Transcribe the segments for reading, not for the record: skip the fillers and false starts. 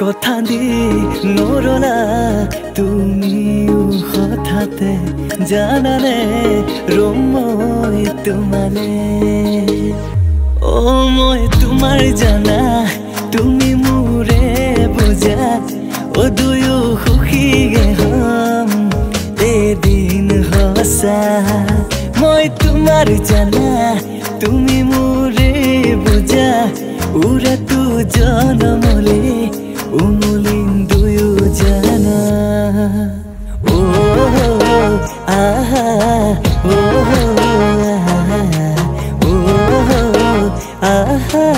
কথা দি নৰলা তুমিও হঠাতে জানানে ৰম মই তোমালে মই তোমাৰ জানা তুমি মোৰে বুজা দুয়ো সুখীয়ে হম এদিন হসা মই তোমাৰ জানা তুমি মোৰে বুজা উৰা তু জনমলে উমলিন দুয়ো জানা ও আহা ও আহা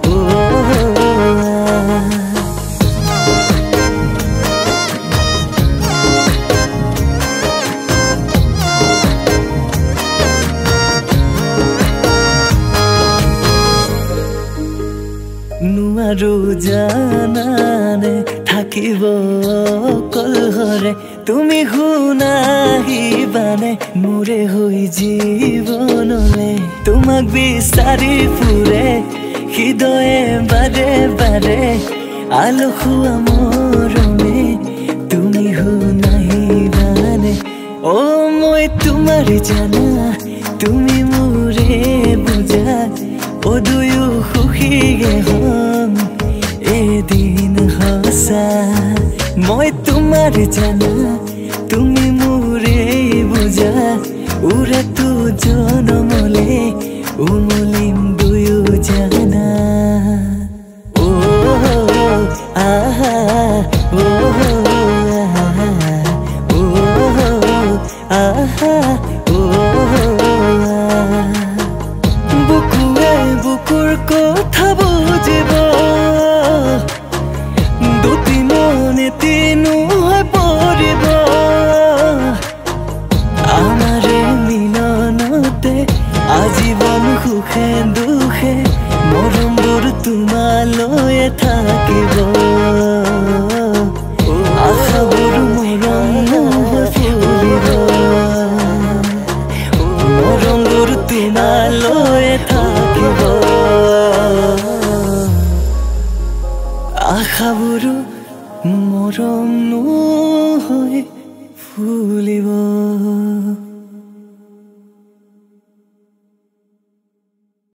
ও নোৱাৰো জানানে থাকিব কলহৰে তুমি শুনাহিবানে মোৰে হৈ জীৱনলে তোমাক বিচাৰি ফুৰে হৃদয়ে বাৰে বাৰে আলসুৱা মৰমে তুমি শুনাহিবানে মই তোমাৰ জানা তুমি মোৰে বুজা দুয়ো সুখীয়ে হম এদিন হসা মই তোমাৰ জানা তুমি মোৰে বুজা উৰা তু জনমলে উমলিম দুয়ো জানা ও আহা ও আহা ও বুকুৰ কথা বুজিব দুটি মনে তিনো হৈ পৰিব আমাৰে মিলনতে আজীৱন সুখে দুখে মৰমবোৰ তোমালৈয়ে থাকিব আশাবোৰ মৰম হৈ ফুলিব মৰমবোৰ তোমালৈয়ে থাকিব আশাবোৰ মৰম হৈ ফুলিব।